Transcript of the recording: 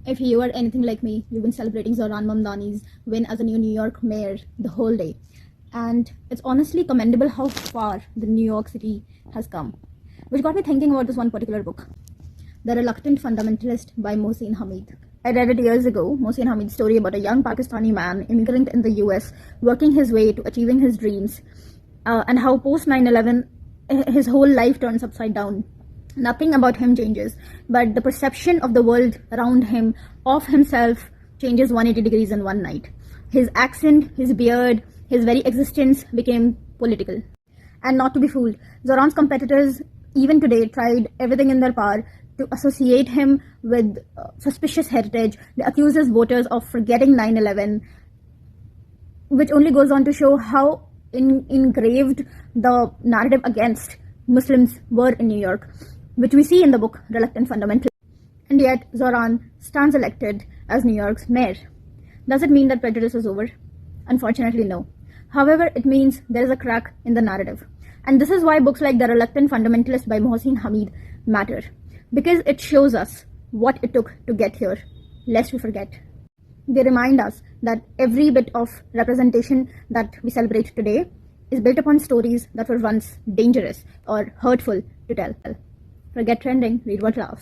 If you are anything like me, you've been celebrating Zohran Mamdani's win as a new New York mayor the whole day. And it's honestly commendable how far the New York City has come. Which got me thinking about this one particular book, The Reluctant Fundamentalist by Mohsin Hamid. I read it years ago, Mohsin Hamid's story about a young Pakistani man, immigrant in the US, working his way to achieving his dreams, and how post 9/11 his whole life turns upside down. Nothing about him changes, but the perception of the world around him, of himself, changes 180 degrees in one night. His accent, his beard, his very existence became political. And not to be fooled, Zohran's competitors even today tried everything in their power to associate him with suspicious heritage. They accuse his voters of forgetting 9/11, which only goes on to show how engraved the narrative against Muslims were in New York, which we see in the book Reluctant Fundamentalist. And yet, Zohran stands elected as New York's mayor. Does it mean that prejudice is over? Unfortunately, no. However, it means there is a crack in the narrative. And this is why books like The Reluctant Fundamentalist by Mohsin Hamid matter. Because it shows us what it took to get here, lest we forget. They remind us that every bit of representation that we celebrate today is built upon stories that were once dangerous or hurtful to tell. Forget trending, read what laughs.